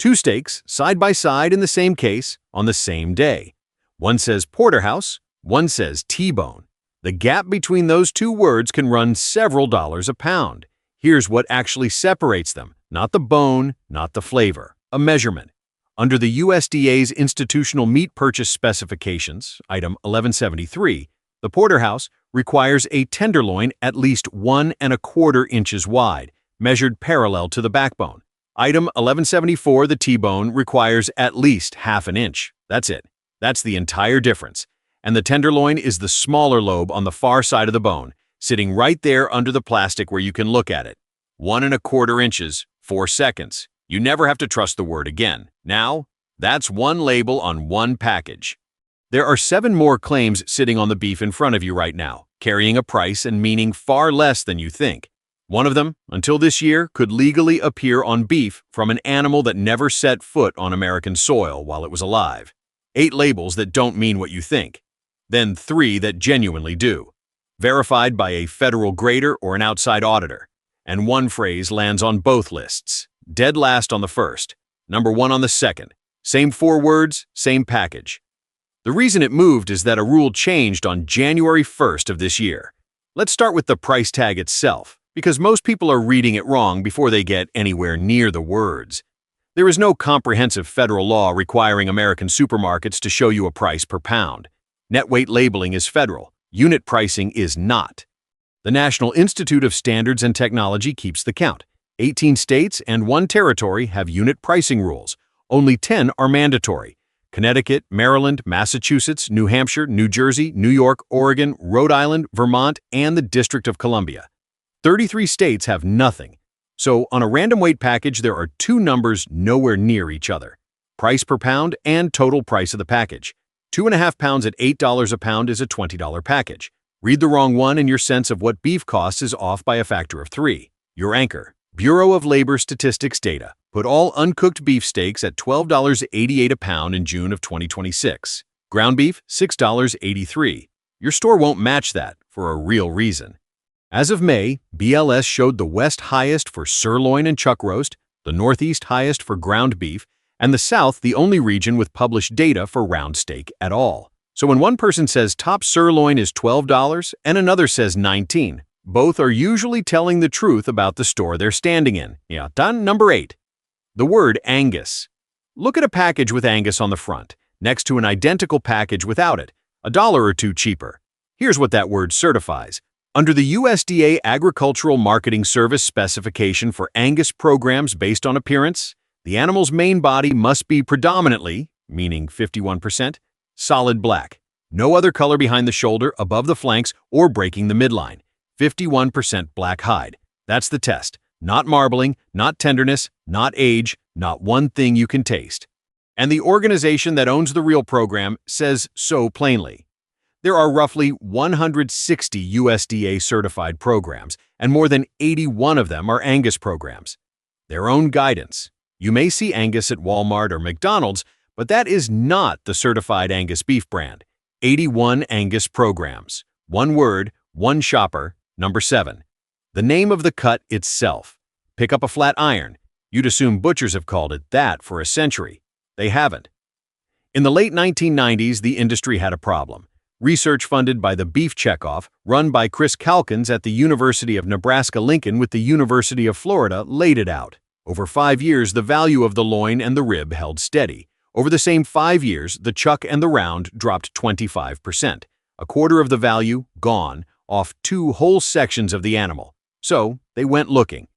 Two steaks, side by side in the same case, on the same day. One says porterhouse, one says T-bone. The gap between those two words can run several dollars a pound. Here's what actually separates them. Not the bone, not the flavor. A measurement. Under the USDA's Institutional Meat Purchase Specifications, item 1173, the porterhouse requires a tenderloin at least 1¼ inches wide, measured parallel to the backbone. Item 1174, the T-bone, requires at least ½ an inch. That's it. That's the entire difference. And the tenderloin is the smaller lobe on the far side of the bone, sitting right there under the plastic where you can look at it. 1¼ inches, 4 seconds. You never have to trust the word again. Now, that's one label on one package. There are 7 more claims sitting on the beef in front of you right now, carrying a price and meaning far less than you think. One of them, until this year, could legally appear on beef from an animal that never set foot on American soil while it was alive. 8 labels that don't mean what you think. Then 3 that genuinely do. Verified by a federal grader or an outside auditor. And one phrase lands on both lists. Dead last on the first. Number 1 on the second. Same 4 words, same package. The reason it moved is that a rule changed on January 1st of this year. Let's start with the price tag itself, because most people are reading it wrong before they get anywhere near the words. There is no comprehensive federal law requiring American supermarkets to show you a price per pound. Net weight labeling is federal. Unit pricing is not. The National Institute of Standards and Technology keeps the count. 18 states and 1 territory have unit pricing rules. Only 10 are mandatory. Connecticut, Maryland, Massachusetts, New Hampshire, New Jersey, New York, Oregon, Rhode Island, Vermont, and the District of Columbia. 33 states have nothing. So on a random weight package, there are 2 numbers nowhere near each other. Price per pound and total price of the package. 2½ pounds at $8 a pound is a $20 package. Read the wrong one and your sense of what beef costs is off by a factor of 3. Your anchor. Bureau of Labor Statistics data. Put all uncooked beef steaks at $12.88 a pound in June of 2026. Ground beef, $6.83. Your store won't match that for a real reason. As of May, BLS showed the West highest for sirloin and chuck roast, the Northeast highest for ground beef, and the South the only region with published data for round steak at all. So when one person says top sirloin is $12 and another says $19, both are usually telling the truth about the store they're standing in. Yeah, done. Number 8. The word Angus. Look at a package with Angus on the front, next to an identical package without it, $1 or $2 cheaper. Here's what that word certifies. Under the USDA Agricultural Marketing Service specification for Angus programs based on appearance, the animal's main body must be predominantly, meaning 51%, solid black. No other color behind the shoulder, above the flanks, or breaking the midline. 51% black hide. That's the test. Not marbling, not tenderness, not age, not one thing you can taste. And the organization that owns the real program says so plainly. There are roughly 160 USDA certified programs, and more than 81 of them are Angus programs. Their own guidance. You may see Angus at Walmart or McDonald's, but that is not the certified Angus beef brand. 81 Angus programs. One word, one shopper. Number 7. The name of the cut itself. Pick up a flat iron. You'd assume butchers have called it that for a century. They haven't. In the late 1990s, the industry had a problem. Research funded by the Beef Checkoff, run by Chris Calkins at the University of Nebraska-Lincoln with the University of Florida, laid it out. Over 5 years, the value of the loin and the rib held steady. Over the same 5 years, the chuck and the round dropped 25%. A quarter of the value, gone, off 2 whole sections of the animal. So, they went looking.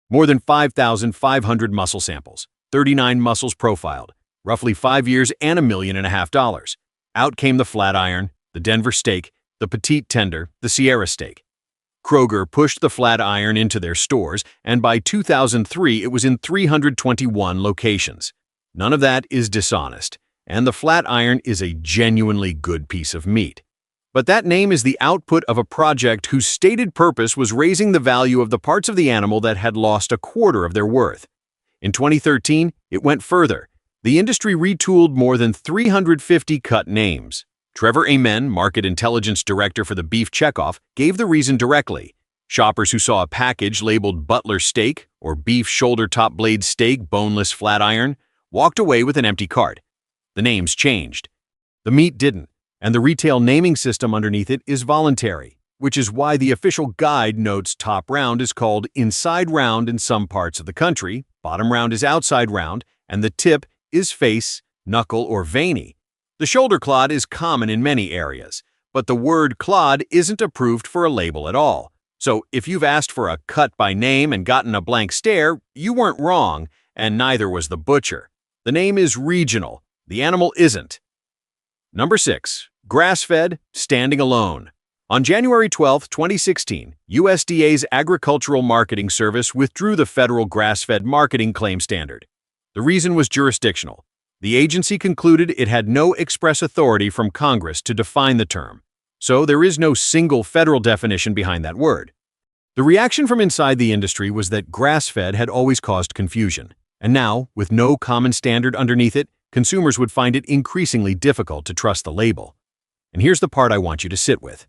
More than 5,500 muscle samples, 39 muscles profiled, roughly 5 years and $1.5 million. Out came the flat iron, the Denver steak, the petite tender, the Sierra steak. Kroger pushed the flat iron into their stores, and by 2003 it was in 321 locations. None of that is dishonest, and the flat iron is a genuinely good piece of meat. But that name is the output of a project whose stated purpose was raising the value of the parts of the animal that had lost a quarter of their worth. In 2013, it went further. The industry retooled more than 350 cut names. Trevor Amen, Market Intelligence Director for the Beef Checkoff, gave the reason directly. Shoppers who saw a package labeled Butler Steak or Beef Shoulder Top Blade Steak Boneless Flat Iron walked away with an empty cart. The names changed. The meat didn't, and the retail naming system underneath it is voluntary, which is why the official guide notes top round is called inside round in some parts of the country, bottom round is outside round, and the tip is face, knuckle, or veiny. The shoulder clod is common in many areas, but the word clod isn't approved for a label at all. So if you've asked for a cut by name and gotten a blank stare, you weren't wrong, and neither was the butcher. The name is regional. The animal isn't. Number 6. Grass-fed, standing alone. On January 12, 2016, USDA's Agricultural Marketing Service withdrew the federal grass-fed marketing claim standard. The reason was jurisdictional. The agency concluded it had no express authority from Congress to define the term, so there is no single federal definition behind that word. The reaction from inside the industry was that grass-fed had always caused confusion, and now, with no common standard underneath it, consumers would find it increasingly difficult to trust the label. And here's the part I want you to sit with.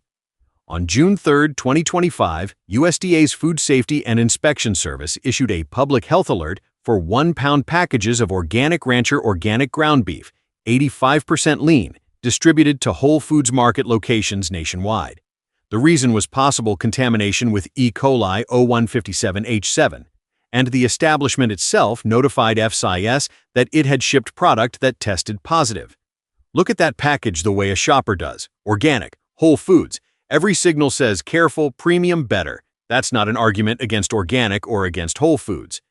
On June 3, 2025, USDA's Food Safety and Inspection Service issued a public health alert for 1-pound packages of Organic Rancher organic ground beef, 85% lean, distributed to Whole Foods Market locations nationwide. The reason was possible contamination with E. coli 0157H7, and the establishment itself notified FSIS that it had shipped product that tested positive. Look at that package the way a shopper does. Organic, Whole Foods. Every signal says careful, premium, better. That's not an argument against organic or against Whole Foods.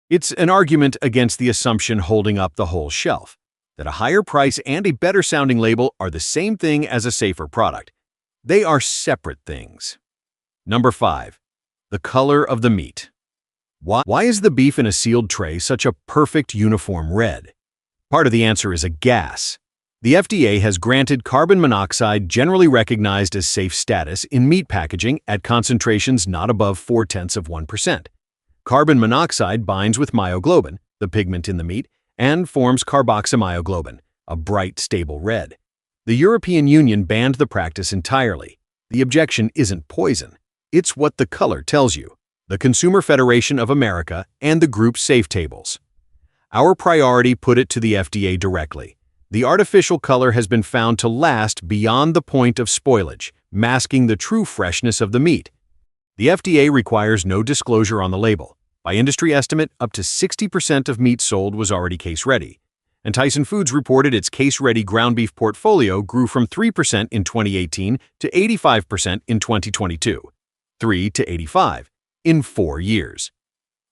It's an argument against the assumption holding up the whole shelf, that a higher price and a better sounding label are the same thing as a safer product. They are separate things. Number 5. The color of the meat. Why is the beef in a sealed tray such a perfect uniform red? Part of the answer is a gas. The FDA has granted carbon monoxide, generally recognized as safe status, in meat packaging at concentrations not above 0.4%. Carbon monoxide binds with myoglobin, the pigment in the meat, and forms carboxymyoglobin, a bright, stable red. The European Union banned the practice entirely. The objection isn't poison. It's what the color tells you. The Consumer Federation of America and the group Safe Tables. Our priority put it to the FDA directly. The artificial color has been found to last beyond the point of spoilage, masking the true freshness of the meat. The FDA requires no disclosure on the label. By industry estimate, up to 60% of meat sold was already case-ready. And Tyson Foods reported its case-ready ground beef portfolio grew from 3% in 2018 to 85% in 2022. 3 to 85 in 4 years.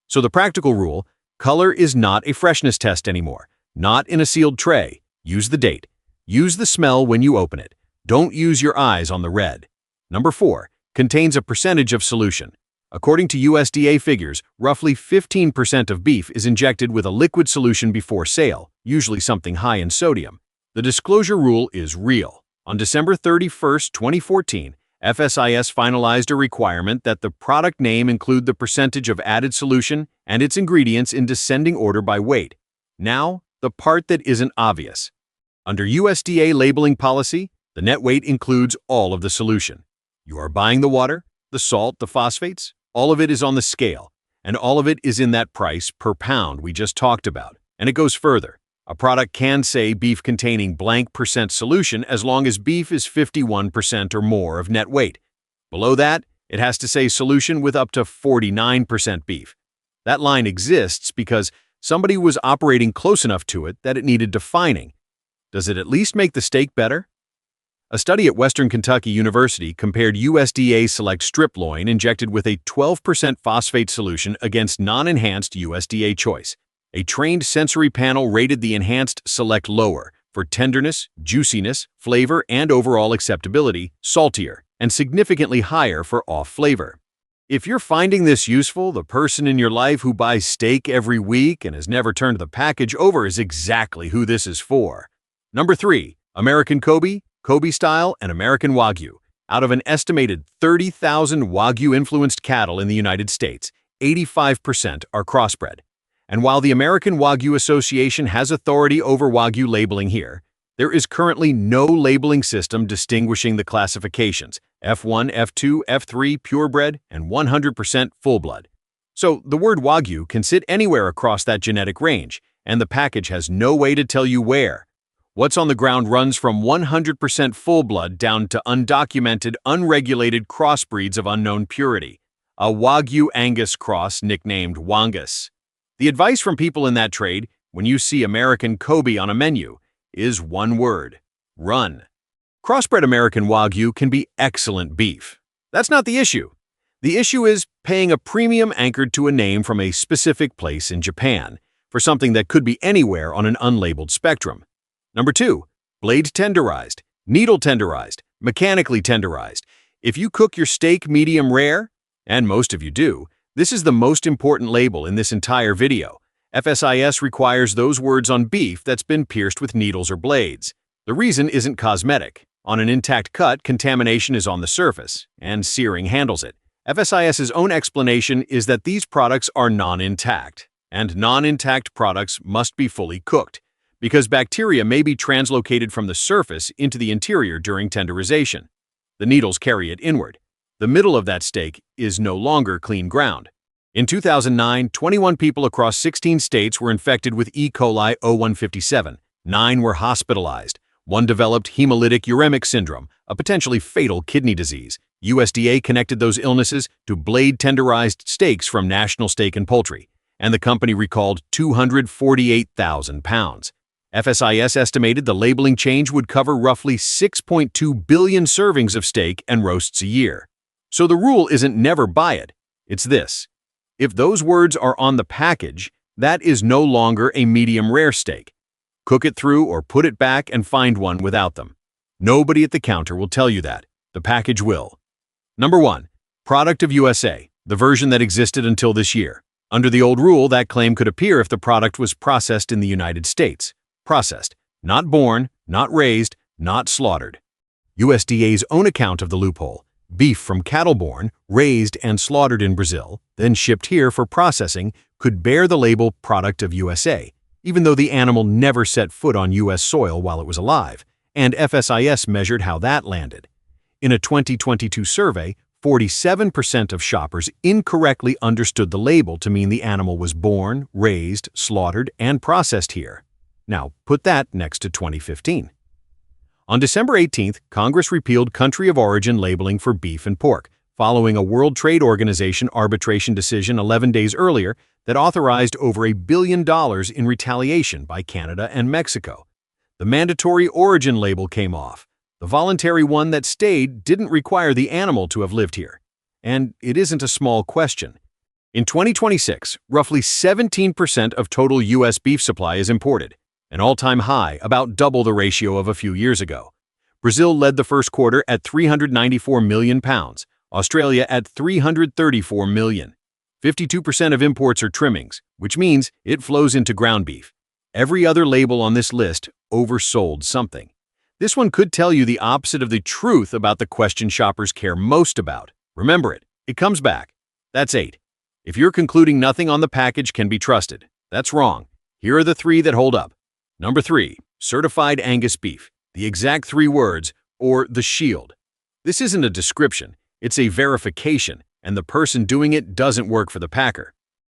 So the practical rule, color is not a freshness test anymore. Not in a sealed tray. Use the date. Use the smell when you open it. Don't use your eyes on the red. Number 4. Contains a percentage of solution. According to USDA figures, roughly 15% of beef is injected with a liquid solution before sale, usually something high in sodium. The disclosure rule is real. On December 31, 2014, FSIS finalized a requirement that the product name include the percentage of added solution and its ingredients in descending order by weight. Now, the part that isn't obvious. Under USDA labeling policy, the net weight includes all of the solution. You are buying the water, the salt, the phosphates, all of it is on the scale, and all of it is in that price per pound we just talked about. And it goes further. A product can say beef containing blank percent solution as long as beef is 51% or more of net weight. Below that, it has to say solution with up to 49% beef. That line exists because somebody was operating close enough to it that it needed defining. Does it at least make the steak better? A study at Western Kentucky University compared USDA Select strip loin injected with a 12% phosphate solution against non-enhanced USDA choice. A trained sensory panel rated the enhanced Select lower for tenderness, juiciness, flavor, and overall acceptability, saltier, and significantly higher for off flavor. If you're finding this useful, the person in your life who buys steak every week and has never turned the package over is exactly who this is for. Number 3. American Kobe, Kobe style, and American Wagyu. Out of an estimated 30,000 Wagyu-influenced cattle in the United States, 85% are crossbred. And while the American Wagyu Association has authority over Wagyu labeling here, there is currently no labeling system distinguishing the classifications F1, F2, F3, purebred, and 100% full-blood. So the word Wagyu can sit anywhere across that genetic range, and the package has no way to tell you where. What's on the ground runs from 100% full blood down to undocumented, unregulated crossbreeds of unknown purity. A Wagyu Angus cross nicknamed Wangus. The advice from people in that trade, when you see American Kobe on a menu, is one word: run. Crossbred American Wagyu can be excellent beef. That's not the issue. The issue is paying a premium anchored to a name from a specific place in Japan for something that could be anywhere on an unlabeled spectrum. Number 2, blade tenderized, needle tenderized, mechanically tenderized. If you cook your steak medium rare, and most of you do, this is the most important label in this entire video. FSIS requires those words on beef that's been pierced with needles or blades. The reason isn't cosmetic. On an intact cut, contamination is on the surface, and searing handles it. FSIS's own explanation is that these products are non-intact, and non-intact products must be fully cooked, because bacteria may be translocated from the surface into the interior during tenderization. The needles carry it inward. The middle of that steak is no longer clean ground. In 2009, 21 people across 16 states were infected with E. coli 0157. 9 were hospitalized. 1 developed hemolytic uremic syndrome, a potentially fatal kidney disease. USDA connected those illnesses to blade tenderized steaks from National Steak and Poultry, and the company recalled 248,000 pounds. FSIS estimated the labeling change would cover roughly 6.2 billion servings of steak and roasts a year. So the rule isn't never buy it, it's this. If those words are on the package, that is no longer a medium rare steak. Cook it through or put it back and find one without them. Nobody at the counter will tell you that. The package will. Number 1, product of USA, the version that existed until this year. Under the old rule, that claim could appear if the product was processed in the United States. Processed, not born, not raised, not slaughtered. USDA's own account of the loophole: beef from cattle born, raised, and slaughtered in Brazil, then shipped here for processing, could bear the label product of USA, even though the animal never set foot on U.S. soil while it was alive, and FSIS measured how that landed. In a 2022 survey, 47% of shoppers incorrectly understood the label to mean the animal was born, raised, slaughtered, and processed here. Now, put that next to 2015. On December 18th, Congress repealed country of origin labeling for beef and pork, following a World Trade Organization arbitration decision 11 days earlier that authorized over $1 billion in retaliation by Canada and Mexico. The mandatory origin label came off. The voluntary one that stayed didn't require the animal to have lived here. And it isn't a small question. In 2026, roughly 17% of total U.S. beef supply is imported, an all-time high, about double the ratio of a few years ago. Brazil led the first quarter at 394 million pounds, Australia at 334 million. 52% of imports are trimmings, which means it flows into ground beef. Every other label on this list oversold something. This one could tell you the opposite of the truth about the question shoppers care most about. Remember it, it comes back. That's 8. If you're concluding nothing on the package can be trusted, that's wrong. Here are the 3 that hold up. Number 3, certified Angus beef, the exact 3 words, or the shield. This isn't a description, it's a verification, and the person doing it doesn't work for the packer.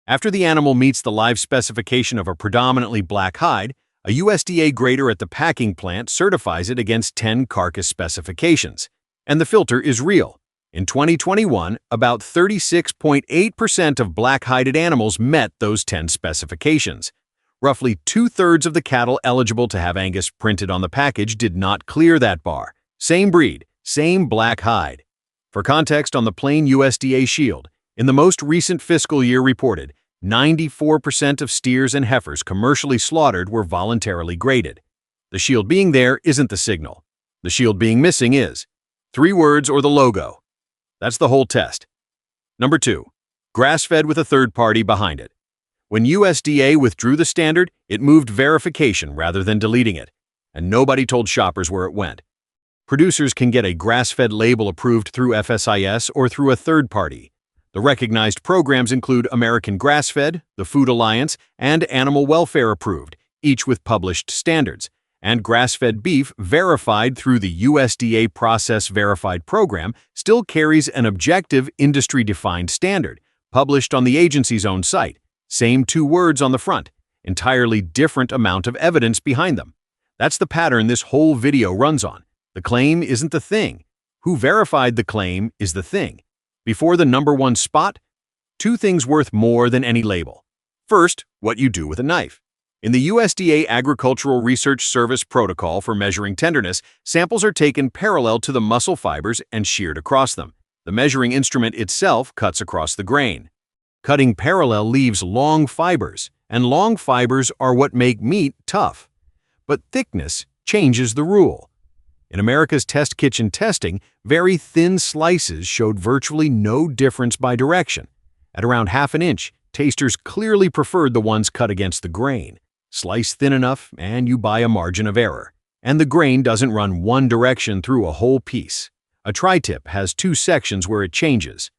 After the animal meets the live specification of a predominantly black hide, a USDA grader at the packing plant certifies it against 10 carcass specifications, and the filter is real. In 2021, about 36.8% of black-hided animals met those 10 specifications. Roughly 2/3 of the cattle eligible to have Angus printed on the package did not clear that bar. Same breed, same black hide. For context on the plain USDA shield, in the most recent fiscal year reported, 94% of steers and heifers commercially slaughtered were voluntarily graded. The shield being there isn't the signal. The shield being missing is 3 words or the logo. That's the whole test. Number 2, grass-fed with a third party behind it. When USDA withdrew the standard, it moved verification rather than deleting it, and nobody told shoppers where it went. Producers can get a grass-fed label approved through FSIS or through a third party. The recognized programs include American Grass-Fed, the Food Alliance, and Animal Welfare Approved, each with published standards, and grass-fed beef verified through the USDA Process Verified program still carries an objective industry-defined standard, published on the agency's own site. Same 2 words on the front. entirely different amount of evidence behind them. That's the pattern this whole video runs on. The claim isn't the thing. Who verified the claim is the thing. Before the number one spot, two things worth more than any label. First, what you do with a knife. In the USDA Agricultural Research Service protocol for measuring tenderness, samples are taken parallel to the muscle fibers and sheared across them. The measuring instrument itself cuts across the grain. Cutting parallel leaves long fibers, and long fibers are what make meat tough. But thickness changes the rule. In America's test kitchen testing, very thin slices showed virtually no difference by direction. At around half an inch, tasters clearly preferred the ones cut against the grain. Slice thin enough, and you buy a margin of error. And the grain doesn't run one direction through a whole piece. A tri-tip has two sections where it changes.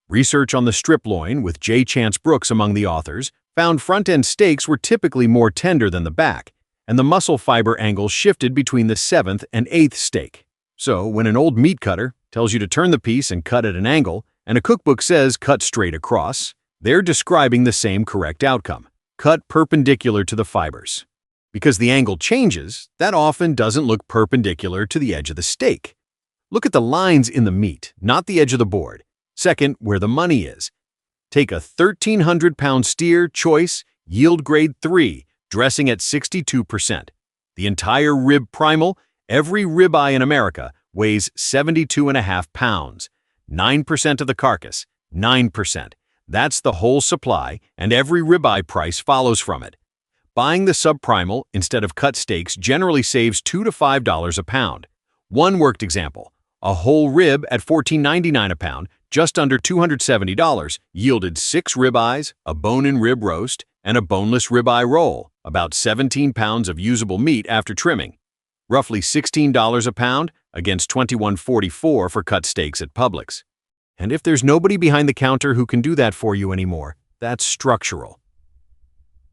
Research on the strip loin, with J. Chance Brooks among the authors, found front-end steaks were typically more tender than the back, and the muscle fiber angle shifted between the 7th and 8th steak. So, when an old meat cutter tells you to turn the piece and cut at an angle, and a cookbook says cut straight across, they're describing the same correct outcome. Cut perpendicular to the fibers. Because the angle changes, that often doesn't look perpendicular to the edge of the steak. Look at the lines in the meat, not the edge of the board. Second, where the money is. Take a 1,300-pound steer, choice, yield grade 3, dressing at 62%. The entire rib primal, every ribeye in America, weighs 72.5 pounds. 9% of the carcass, 9%. That's the whole supply, and every ribeye price follows from it. Buying the subprimal instead of cut steaks generally saves $2 to $5 a pound. One worked example, a whole rib at $14.99 a pound, just under $270, yielded 6 ribeyes, a bone-in rib roast, and a boneless ribeye roll, about 17 pounds of usable meat after trimming. Roughly $16 a pound against $21.44 for cut steaks at Publix. And if there's nobody behind the counter who can do that for you anymore, that's structural.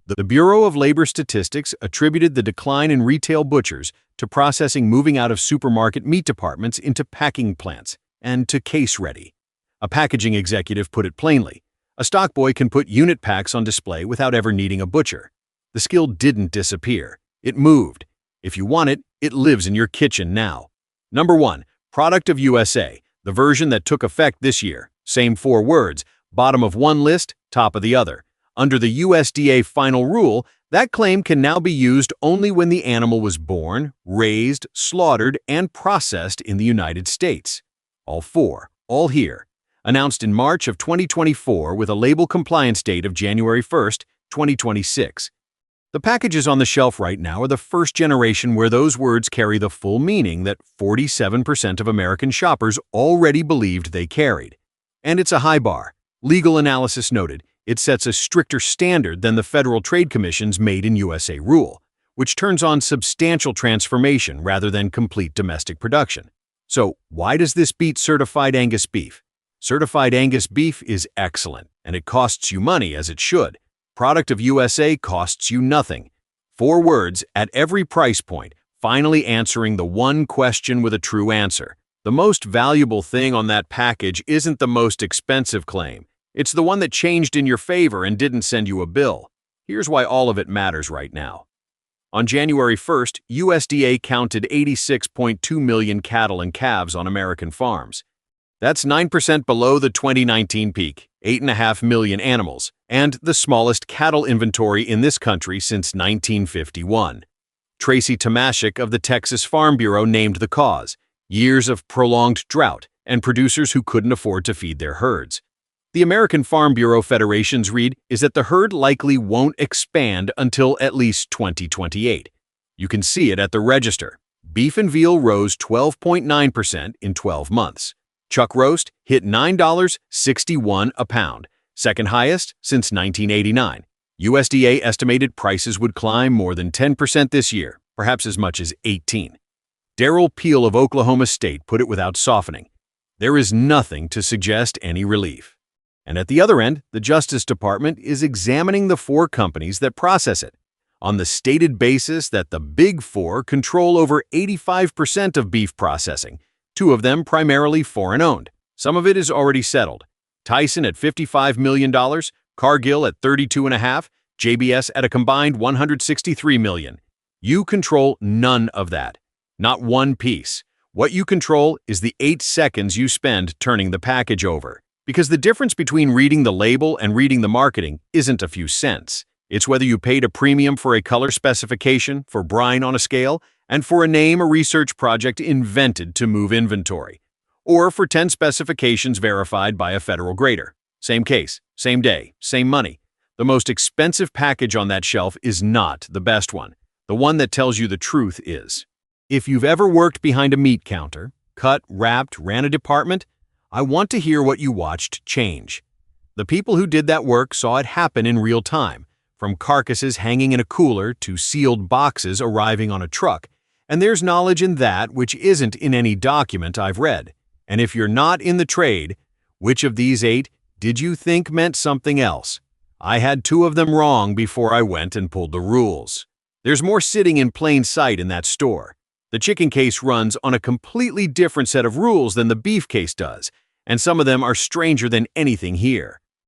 The Bureau of Labor Statistics attributed the decline in retail butchers to processing moving out of supermarket meat departments into packing plants and to case-ready. A packaging executive put it plainly, a stockboy can put unit packs on display without ever needing a butcher. The skill didn't disappear. It moved. If you want it, it lives in your kitchen now. Number 1. Product of USA. The version that took effect this year. Same 4 words, bottom of one list, top of the other. Under the USDA final rule, that claim can now be used only when the animal was born, raised, slaughtered, and processed in the United States. All 4, all here. Announced in March of 2024 with a label compliance date of January 1st, 2026. The packages on the shelf right now are the first generation where those words carry the full meaning that 47% of American shoppers already believed they carried. And it's a high bar. Legal analysis noted, it sets a stricter standard than the Federal Trade Commission's Made in USA rule, which turns on substantial transformation rather than complete domestic production. So, why does this beat certified Angus beef? Certified Angus beef is excellent, and it costs you money as it should. Product of USA costs you nothing. 4 words at every price point, finally answering the one question with a true answer. The most valuable thing on that package isn't the most expensive claim. It's the one that changed in your favor and didn't send you a bill. Here's why all of it matters right now. On January 1st, USDA counted 86.2 million cattle and calves on American farms. That's 9% below the 2019 peak, 8.5 million animals, and the smallest cattle inventory in this country since 1951. Tracy Tomashik of the Texas Farm Bureau named the cause: years of prolonged drought and producers who couldn't afford to feed their herds. The American Farm Bureau Federation's read is that the herd likely won't expand until at least 2028. You can see it at the register. Beef and veal rose 12.9% in 12 months. Chuck roast hit $9.61 a pound, second highest since 1989. USDA estimated prices would climb more than 10% this year, perhaps as much as 18%. Darrell Peel of Oklahoma State put it without softening. There is nothing to suggest any relief. And at the other end, the Justice Department is examining the 4 companies that process it, on the stated basis that the Big 4 control over 85% of beef processing, 2 of them primarily foreign-owned. Some of it is already settled. Tyson at $55 million, Cargill at $32.5 million, JBS at a combined 163 million. You control none of that. Not one piece. What you control is the 8 seconds you spend turning the package over. Because the difference between reading the label and reading the marketing isn't a few cents. It's whether you paid a premium for a color specification, for brine on a scale, and for a name or research project invented to move inventory. Or for 10 specifications verified by a federal grader. Same case, same day, same money. The most expensive package on that shelf is not the best one. The one that tells you the truth is. If you've ever worked behind a meat counter, cut, wrapped, ran a department, I want to hear what you watched change. The people who did that work saw it happen in real time, from carcasses hanging in a cooler to sealed boxes arriving on a truck, and there's knowledge in that which isn't in any document I've read. And if you're not in the trade, which of these 8 did you think meant something else? I had 2 of them wrong before I went and pulled the rules. There's more sitting in plain sight in that store. The chicken case runs on a completely different set of rules than the beef case does, and some of them are stranger than anything here.